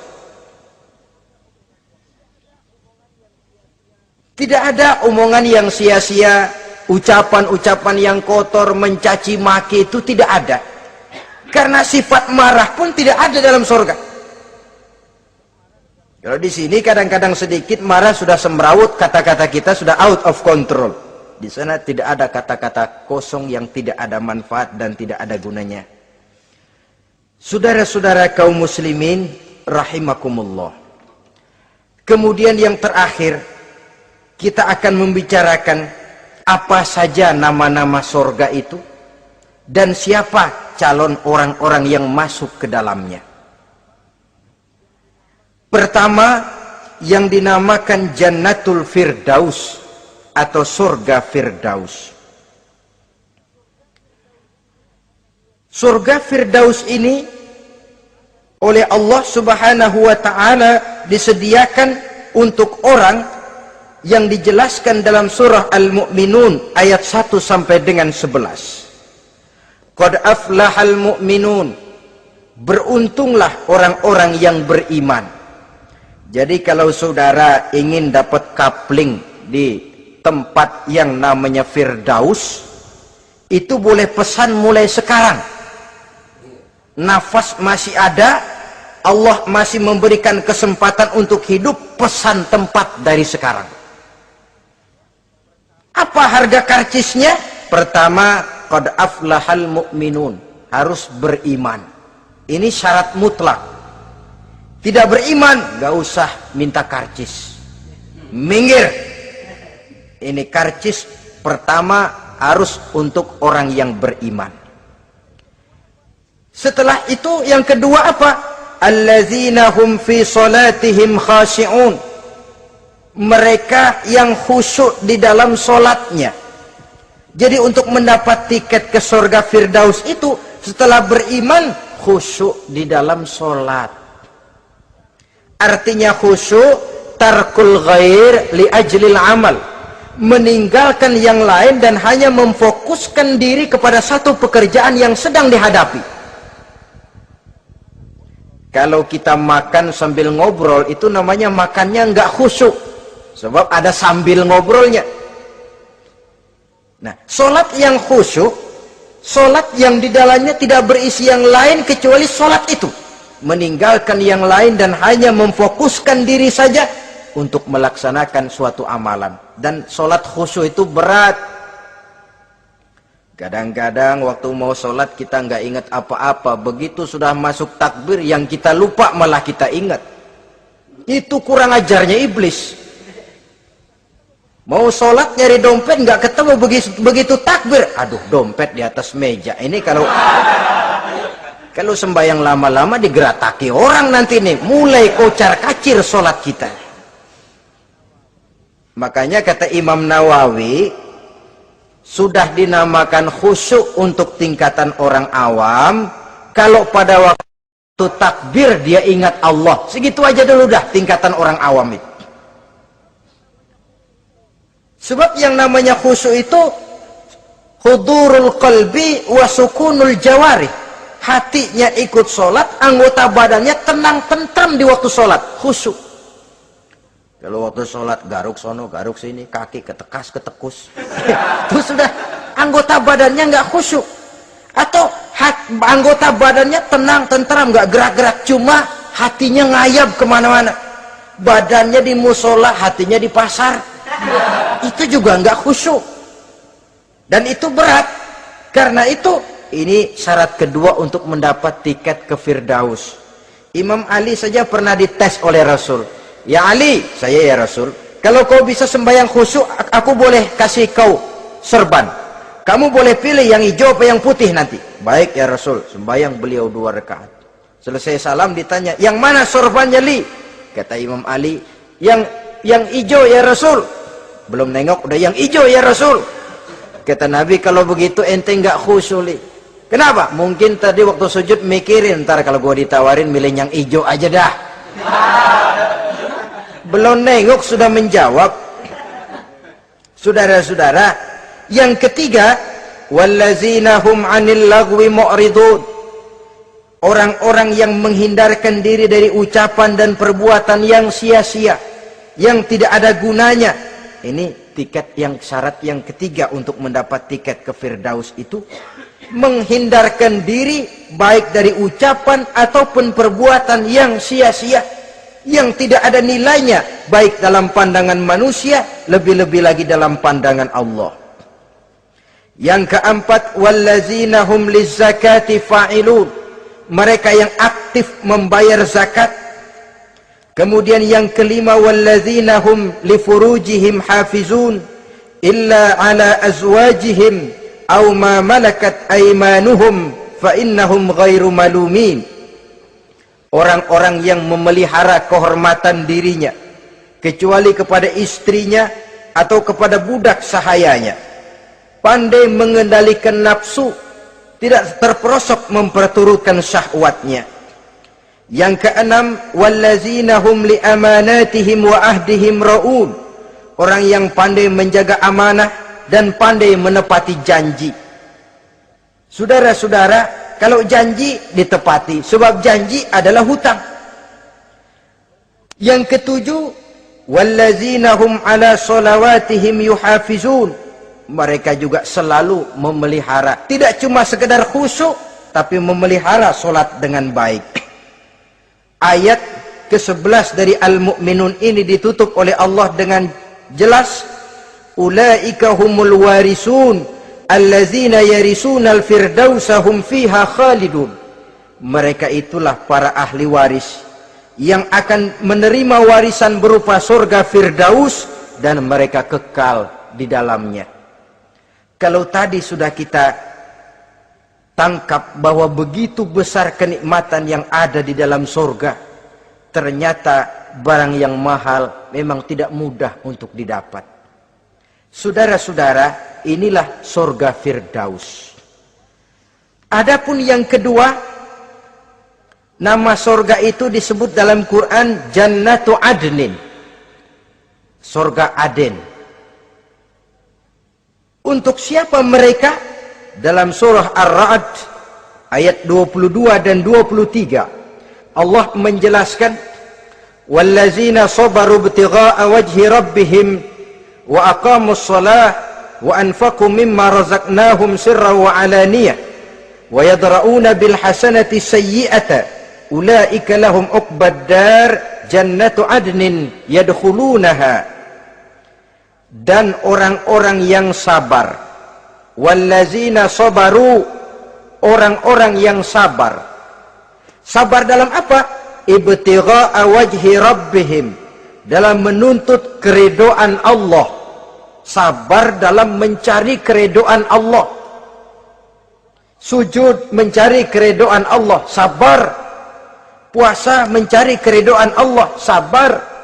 Tidak ada omongan yang sia-sia, ucapan-ucapan yang kotor, mencaci maki, itu tidak ada. Karena sifat marah pun tidak ada dalam surga. Kalau di sini kadang-kadang sedikit marah sudah semrawut, kata-kata kita sudah out of control. Di sana tidak ada kata-kata kosong yang tidak ada manfaat dan tidak ada gunanya. Saudara-saudara kaum muslimin rahimakumullah. Kemudian yang terakhir, kita akan membicarakan apa saja nama-nama surga itu dan siapa calon orang-orang yang masuk ke dalamnya. Pertama, yang dinamakan Jannatul Firdaus atau surga Firdaus. Surga Firdaus ini oleh Allah Subhanahu wa taala disediakan untuk orang yang dijelaskan dalam surah Al-Mu'minun ayat 1 sampai dengan 11. Qad aflahal mu'minun, beruntunglah orang-orang yang beriman. Jadi kalau saudara ingin dapat kapling di tempat yang namanya Firdaus, itu boleh pesan mulai sekarang. Nafas masih ada, Allah masih memberikan kesempatan untuk hidup, pesan tempat dari sekarang. Apa harga karcisnya? Pertama, qad aflahal mu'minun, harus beriman. Ini syarat mutlak. Tidak beriman, gak usah minta karcis, minggir. Ini karcis pertama harus untuk orang yang beriman. Setelah itu yang kedua apa? Allazina hum fi salatihim khashi'un, mereka yang khusyuk di dalam solatnya. Jadi untuk mendapat tiket ke surga Firdaus itu setelah beriman, khusyuk di dalam solat. Artinya khusyuk tarkul ghair li ajlil amal, meninggalkan yang lain dan hanya memfokuskan diri kepada satu pekerjaan yang sedang dihadapi. Kalau kita makan sambil ngobrol, itu namanya makannya nggak khusyuk, sebab ada sambil ngobrolnya. Nah, sholat yang khusyuk, sholat yang di dalamnya tidak berisi yang lain kecuali sholat itu, meninggalkan yang lain dan hanya memfokuskan diri saja untuk melaksanakan suatu amalan. Dan sholat khusyuk itu berat. Kadang-kadang waktu mau sholat kita nggak ingat apa-apa, begitu sudah masuk takbir yang kita lupa malah kita ingat. Itu kurang ajarnya iblis. Mau sholat nyari dompet nggak ketemu, begitu takbir, aduh dompet di atas meja. Ini kalau sembahyang lama-lama digerataki orang nanti nih, mulai kocar kacir sholat kita. Makanya kata Imam Nawawi, sudah dinamakan khusyuk untuk tingkatan orang awam kalau pada waktu takbir dia ingat Allah. Segitu aja dulu dah tingkatan orang awam itu. Sebab yang namanya khusyuk itu hudurul qalbi wa sukunul jawarih. Hatinya ikut sholat, anggota badannya tenang tentram di waktu sholat, khusyuk. Kalau waktu sholat garuk sono garuk sini, kaki ketekas ketekus, itu sudah anggota badannya nggak khusyuk. Atau anggota badannya tenang tentram, nggak gerak-gerak, cuma hatinya ngayab kemana-mana. Badannya di musola, hatinya di pasar, itu juga nggak khusyuk. Dan itu berat. Karena itu ini syarat kedua untuk mendapat tiket ke Firdaus. Imam Ali saja pernah dites oleh Rasul. Ya Ali, saya ya Rasul, kalau kau bisa sembahyang khusyuk, aku boleh kasih kau serban. Kamu boleh pilih yang hijau apa yang putih nanti. Baik ya Rasul, sembahyang beliau 2 rakaat. Selesai salam ditanya, yang mana sorbannya Li? Kata Imam Ali, yang hijau ya Rasul. Belum nengok udah yang hijau ya Rasul. Kata Nabi, kalau begitu ente nggak khusyuk Li. Kenapa? Mungkin tadi waktu sujud mikirin, ntar kalau gua ditawarin milih yang hijau aja dah. Belum nengok sudah menjawab. Saudara-saudara, yang ketiga, wallazina hum 'anil lagwi mu'ridun. Orang-orang yang menghindarkan diri dari ucapan dan perbuatan yang sia-sia, yang tidak ada gunanya. Ini tiket yang syarat yang ketiga untuk mendapat tiket ke Firdaus itu, menghindarkan diri baik dari ucapan ataupun perbuatan yang sia-sia, yang tidak ada nilainya baik dalam pandangan manusia, lebih-lebih lagi dalam pandangan Allah. Yang keempat, wallazina hum lizzakati fa'ilun. Mereka yang aktif membayar zakat. Kemudian yang kelima, wallazina hum lifurujihim hafizun illa ala azwajihim aw ma malakat aymanuhum fa innahum ghairu malumin. Orang-orang yang memelihara kehormatan dirinya kecuali kepada istrinya atau kepada budak sahayanya, pandai mengendalikan nafsu, tidak terperosok memperturutkan syahwatnya. Yang keenam, wallazina hum li amanatihim wa ahdihim raun. Orang yang pandai menjaga amanah dan pandai menepati janji. Saudara-saudara, kalau janji ditepati, sebab janji adalah hutang. Yang ketujuh, wallazina hum ala sholawatihim yuhafizun. Mereka juga selalu memelihara, tidak cuma sekedar khusyuk, tapi memelihara solat dengan baik. Ayat ke-11 dari Al-Mu'minun ini ditutup oleh Allah dengan jelas, ulaika humul warisun allazina yarisunal firdausa hum fiha khalidun. Mereka itulah para ahli waris yang akan menerima warisan berupa surga Firdaus dan mereka kekal di dalamnya. Kalau tadi sudah kita tangkap bahwa begitu besar kenikmatan yang ada di dalam surga, ternyata barang yang mahal memang tidak mudah untuk didapat. Saudara-saudara, inilah surga Firdaus. Adapun yang kedua, nama surga itu disebut dalam Quran Jannatu Adnin, surga Aden. Untuk siapa mereka? Dalam surah Ar-Ra'd ayat 22 dan 23 Allah menjelaskan, wallazina sabaru ibtigha'a wajhi rabbihim wa aqamus shalah wa anfaqu mimma razaqnahum sirran wa alaniyah wa yadra'una bil hasanati sayyi'ata ulaika lahum uqbad dar jannatu adnin yadkhulunaha. Dan orang-orang yang sabar, wallazina sabaru, orang-orang yang sabar. Sabar dalam apa? Ibtigha'a wajhi rabbihim, dalam menuntut keridhaan Allah. Sabar dalam mencari keridhaan Allah. Sujud mencari keridhaan Allah, sabar. Puasa mencari keridhaan Allah, sabar.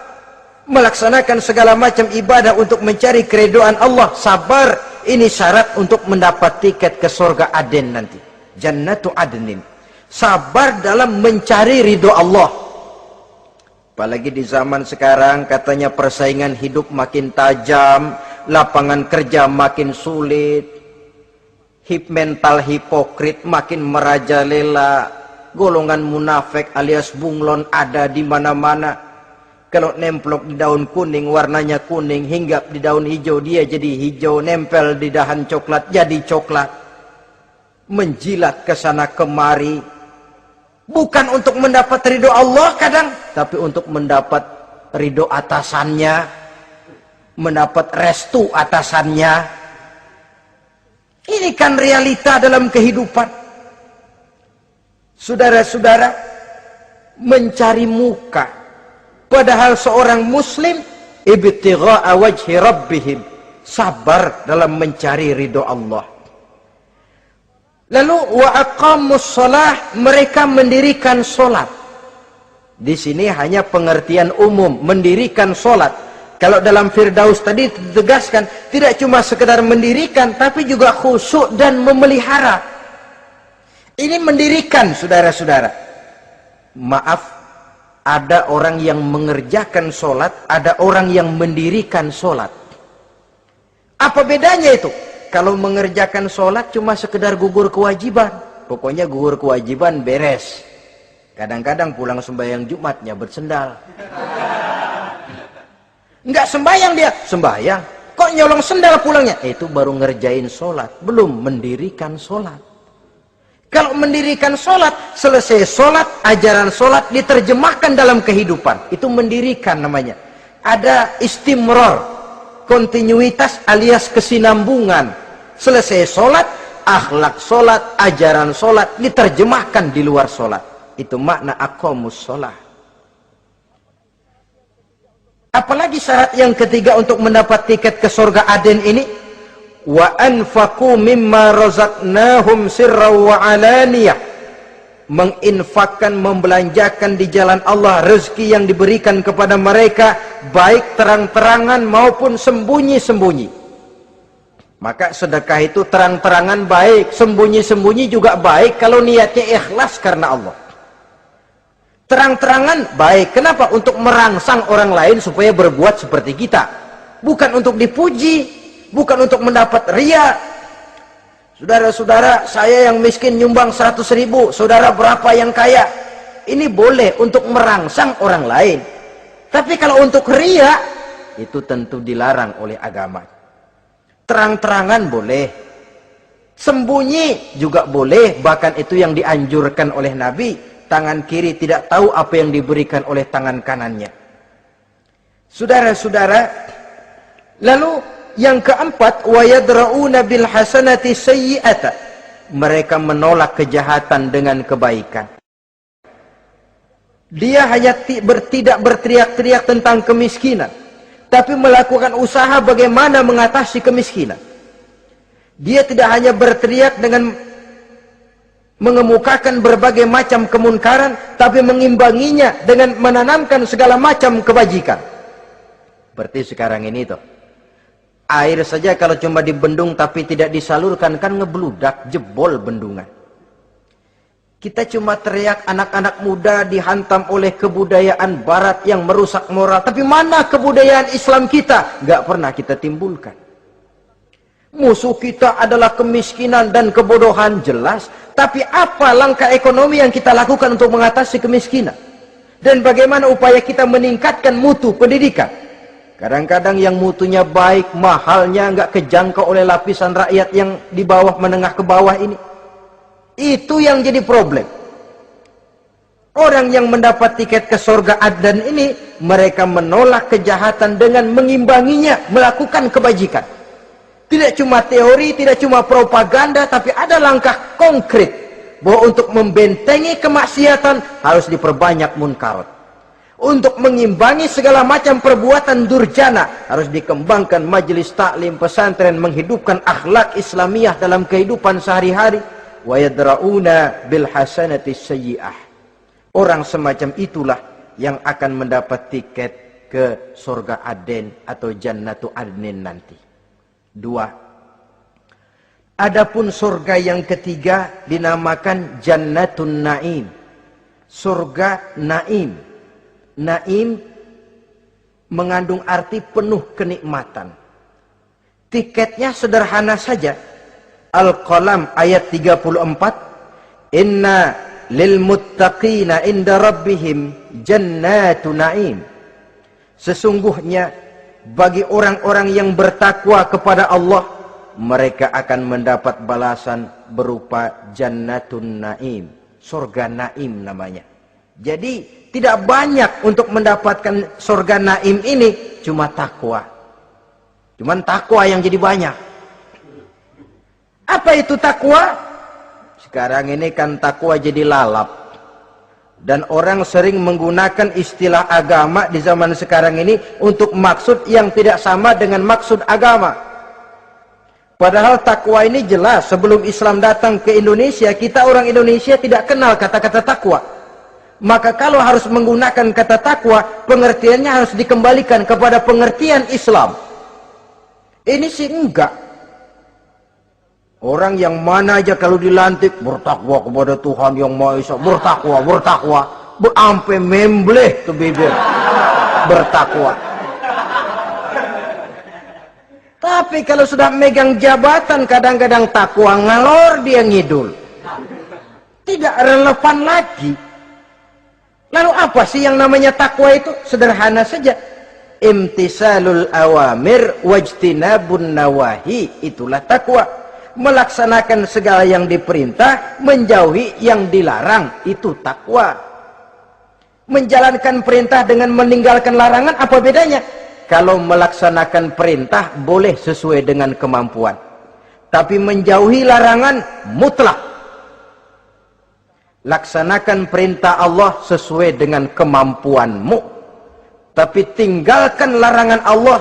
Melaksanakan segala macam ibadah untuk mencari keridhaan Allah, sabar. Ini syarat untuk mendapat tiket ke surga Aden nanti, Jannatu Adnin. Sabar dalam mencari ridho Allah. Apalagi di zaman sekarang katanya persaingan hidup makin tajam, lapangan kerja makin sulit, mental hipokrit makin merajalela, golongan munafik alias bunglon ada di mana-mana. Kalau nemplok di daun kuning warnanya kuning, hinggap di daun hijau dia jadi hijau, nempel di dahan coklat jadi coklat. Menjilat ke sana kemari, bukan untuk mendapat ridho Allah kadang, tapi untuk mendapat ridho atasannya, mendapat restu atasannya. Ini kan realita dalam kehidupan. Saudara-saudara, mencari muka. Padahal seorang muslim ibtigha'a wajhi rabbihim, sabar dalam mencari ridho Allah. Lalu wa aqamus shalah, mereka mendirikan salat. Di sini hanya pengertian umum, mendirikan salat. Kalau dalam Firdaus tadi ditegaskan, tidak cuma sekedar mendirikan, tapi juga khusyuk dan memelihara. Ini mendirikan, saudara-saudara. Maaf, ada orang yang mengerjakan sholat, ada orang yang mendirikan sholat. Apa bedanya itu? Kalau mengerjakan sholat cuma sekedar gugur kewajiban. Pokoknya gugur kewajiban beres. Kadang-kadang pulang sembahyang Jumatnya bersendal. Enggak sembahyang dia, sembahyang. Kok nyolong sendal pulangnya? Itu baru ngerjain sholat, belum mendirikan sholat. Kalau mendirikan sholat, selesai sholat, ajaran sholat diterjemahkan dalam kehidupan. Itu mendirikan namanya. Ada istimror, kontinuitas alias kesinambungan. Selesai sholat, akhlak sholat, ajaran sholat diterjemahkan di luar sholat. Itu makna aqamus sholah. Apalagi syarat yang ketiga untuk mendapat tiket ke surga Aden ini? Wa anfaqu mimma razaqnahum sirran wa alaniyah, menginfakkan, membelanjakan di jalan Allah rezeki yang diberikan kepada mereka, baik terang-terangan maupun sembunyi-sembunyi. Maka sedekah itu terang-terangan baik, sembunyi-sembunyi juga baik kalau niatnya ikhlas karena Allah. Terang-terangan baik, kenapa? Untuk merangsang orang lain supaya berbuat seperti kita, bukan untuk dipuji, bukan untuk mendapat ria. Saudara-saudara, saya yang miskin nyumbang 100.000, saudara berapa yang kaya? Ini boleh untuk merangsang orang lain. Tapi kalau untuk ria, itu tentu dilarang oleh agama. Terang-terangan boleh, sembunyi juga boleh, bahkan itu yang dianjurkan oleh Nabi. Tangan kiri tidak tahu apa yang diberikan oleh tangan kanannya. Saudara-saudara, lalu yang keempat, wa yadra'una bil hasanati sayyi'ata, mereka menolak kejahatan dengan kebaikan. Dia hanya tidak berteriak-teriak tentang kemiskinan, tapi melakukan usaha bagaimana mengatasi kemiskinan. Dia tidak hanya berteriak dengan mengemukakan berbagai macam kemunkaran, tapi mengimbanginya dengan menanamkan segala macam kebajikan. Seperti sekarang ini tuh, air saja kalau cuma dibendung tapi tidak disalurkan kan ngebludak, jebol bendungan. Kita cuma teriak anak-anak muda dihantam oleh kebudayaan barat yang merusak moral, tapi mana kebudayaan Islam kita? Gak pernah kita timbulkan. Musuh kita adalah kemiskinan dan kebodohan, jelas. Tapi apa langkah ekonomi yang kita lakukan untuk mengatasi kemiskinan? Dan bagaimana upaya kita meningkatkan mutu pendidikan? Kadang-kadang yang mutunya baik, mahalnya nggak kejangkau oleh lapisan rakyat yang di bawah, menengah ke bawah ini. Itu yang jadi problem. Orang yang mendapat tiket ke surga Adnan ini, mereka menolak kejahatan dengan mengimbanginya, melakukan kebajikan. Tidak cuma teori, tidak cuma propaganda, tapi ada langkah konkret bahwa untuk membentengi kemaksiatan harus diperbanyak munkarat. Untuk mengimbangi segala macam perbuatan durjana harus dikembangkan majelis taklim pesantren, menghidupkan akhlak Islamiyah dalam kehidupan sehari-hari. Wa yadra'una bil hasanati sayyi'ah. Orang semacam itulah yang akan mendapat tiket ke surga Aden atau Jannatu Adnin nanti. 2. Adapun surga yang ketiga dinamakan Jannatun Naim. Surga Naim. Naim mengandung arti penuh kenikmatan. Tiketnya sederhana saja. Al-Qalam ayat 34. Inna lil muttaqina inda rabbihim jannatu naim. Sesungguhnya bagi orang-orang yang bertakwa kepada Allah, mereka akan mendapat balasan berupa jannatun naim. Surga naim namanya. Jadi tidak banyak untuk mendapatkan surga naim ini, cuma takwa. Cuman takwa yang jadi banyak. Apa itu takwa? Sekarang ini kan takwa jadi lalap. Dan orang sering menggunakan istilah agama di zaman sekarang ini untuk maksud yang tidak sama dengan maksud agama. Padahal takwa ini jelas, sebelum Islam datang ke Indonesia, kita orang Indonesia tidak kenal kata-kata takwa. Maka kalau harus menggunakan kata takwa, pengertiannya harus dikembalikan kepada pengertian Islam. Ini sih enggak. Orang yang mana aja kalau dilantik bertakwa kepada Tuhan yang Maha Esa, bertakwa, sampai membleh tuh bibir, bertakwa. Tapi kalau sudah megang jabatan, kadang-kadang takwa ngalor dia ngidul, tidak relevan lagi. Lalu apa sih yang namanya takwa itu? Sederhana saja, imtisalul awamir wajtinabun nawahi, itulah takwa. Melaksanakan segala yang diperintah, menjauhi yang dilarang, itu takwa. Menjalankan perintah dengan meninggalkan larangan, apa bedanya? Kalau melaksanakan perintah boleh sesuai dengan kemampuan, tapi menjauhi larangan mutlak. Laksanakan perintah Allah sesuai dengan kemampuanmu, tapi tinggalkan larangan Allah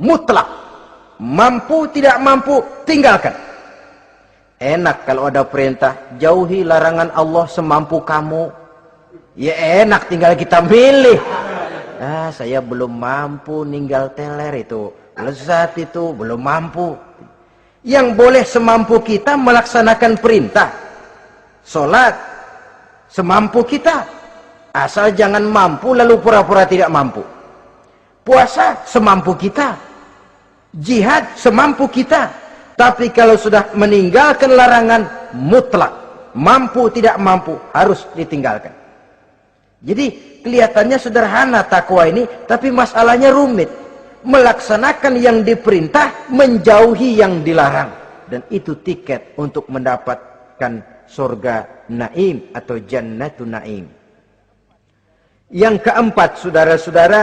mutlak. Mampu tidak mampu, tinggalkan. Enak kalau ada perintah, jauhi larangan Allah semampu kamu. Ya enak, tinggal kita milih. Saya belum mampu ninggal teler itu, lezat itu, belum mampu. Yang boleh semampu kita melaksanakan perintah. Sholat semampu kita, asal jangan mampu lalu pura-pura tidak mampu. Puasa semampu kita. Jihad semampu kita. Tapi kalau sudah meninggalkan larangan mutlak, mampu tidak mampu, harus ditinggalkan. Jadi kelihatannya sederhana takwa ini, tapi masalahnya rumit. Melaksanakan yang diperintah, menjauhi yang dilarang. Dan itu tiket untuk mendapatkan surga naim atau jannatun naim. Yang keempat, saudara-saudara,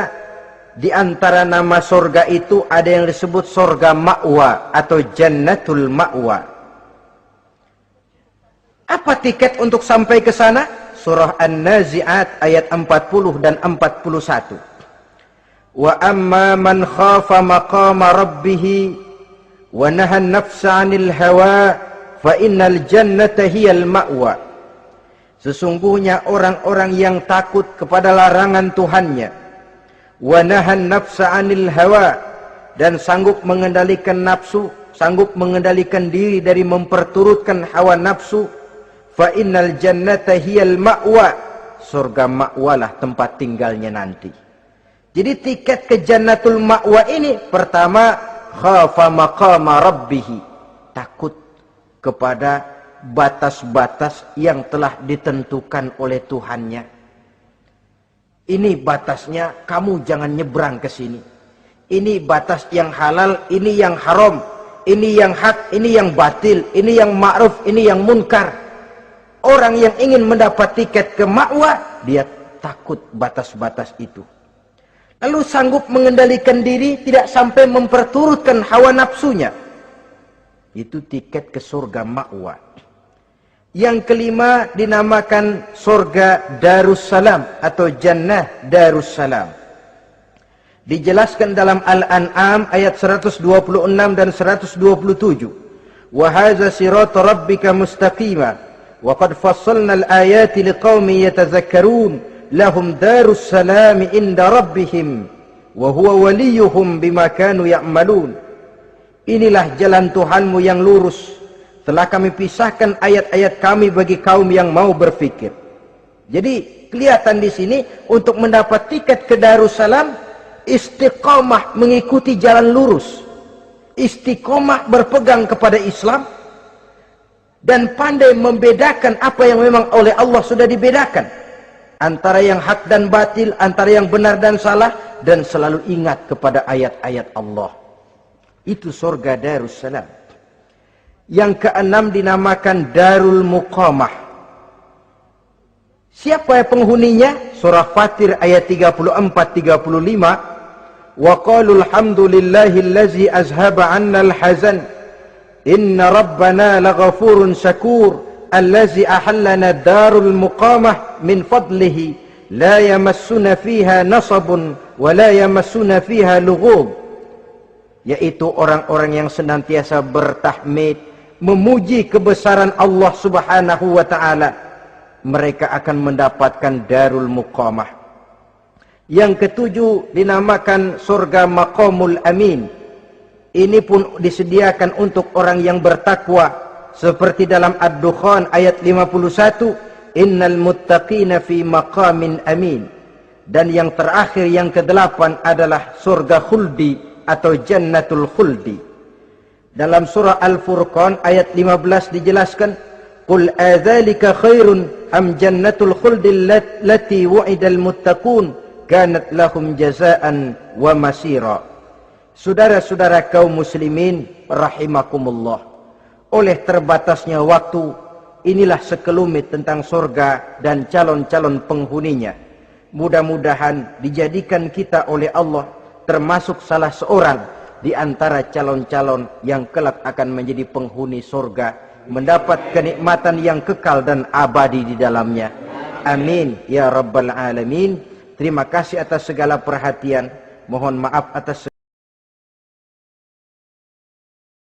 di antara nama surga itu ada yang disebut surga ma'wa atau jannatul ma'wa. Apa tiket untuk sampai ke sana? Surah An-Nazi'at ayat 40 dan 41. Wa amma man khafa maqama rabbih wa nahan nafsa 'anil hawa fa innal jannata hiyal ma'wa. Sesungguhnya orang-orang yang takut kepada larangan Tuhannya, wa nahan nafsa 'anil hawa, dan sanggup mengendalikan nafsu, sanggup mengendalikan diri dari memperturutkan hawa nafsu, fa innal jannata hiyal ma'wa, surga ma'walah tempat tinggalnya nanti. Jadi tiket ke jannatul ma'wa ini, pertama khafa maqama rabbih, takut kepada batas-batas yang telah ditentukan oleh Tuhannya. Ini batasnya, kamu jangan nyebrang ke sini. Ini batas yang halal, ini yang haram, ini yang hak, ini yang batil, ini yang ma'ruf, ini yang munkar. Orang yang ingin mendapat tiket ke ma'wa, dia takut batas-batas itu. Lalu sanggup mengendalikan diri, tidak sampai memperturutkan hawa nafsunya. Itu tiket ke surga ma'wa. Yang kelima dinamakan surga Darussalam atau Jannah Darussalam. Dijelaskan dalam Al-An'am ayat 126 dan 127. Wa hadza sirata rabbika mustaqima wa qad fassalna al-ayati liqaumin yatazakkarun lahum darussalam inda rabbihim wa huwa waliyuhum bima kanu ya'malun. Inilah jalan Tuhanmu yang lurus. Telah kami pisahkan ayat-ayat kami bagi kaum yang mau berfikir. Jadi kelihatan di sini untuk mendapat tiket ke Darussalam, istiqomah mengikuti jalan lurus, istiqomah berpegang kepada Islam, dan pandai membedakan apa yang memang oleh Allah sudah dibedakan, antara yang hak dan batil, antara yang benar dan salah, dan selalu ingat kepada ayat-ayat Allah. Itu surga Darussalam. Yang keenam dinamakan Darul Muqamah. Siapa penghuninya? Surah Fatir ayat 34-35. Wa qalu alhamdulillahillazi azhaba 'anna al-hazan inna rabbana laghafurun syakur allazi ahallana darul muqamah min fadlihi la yamassuna fiha nasabun wa la yamassuna fiha lughub. Yaitu orang-orang yang senantiasa bertahmid, memuji kebesaran Allah Subhanahu wa ta'ala, mereka akan mendapatkan Darul Muqamah. Yang ketujuh dinamakan surga Maqamul Amin. Ini pun disediakan untuk orang yang bertakwa, seperti dalam Ad-Dukhan ayat 51, innal muttaqina fi maqamin amin. Dan yang terakhir, yang kedelapan adalah surga khuldi atau Jannatul Khuldi. Dalam surah Al-Furqan ayat 15 dijelaskan, qul adzalika khairun am jannatul khuldi allati wu'idal muttaqun kanat lahum jazaan wa masira. Saudara-saudara kaum muslimin rahimakumullah, oleh terbatasnya waktu, inilah sekelumit tentang surga dan calon-calon penghuninya. Mudah-mudahan dijadikan kita oleh Allah termasuk salah seorang di antara calon-calon yang kelak akan menjadi penghuni surga, mendapat kenikmatan yang kekal dan abadi di dalamnya. Amin ya rabbal alamin. Terima kasih atas segala perhatian. Mohon maaf atas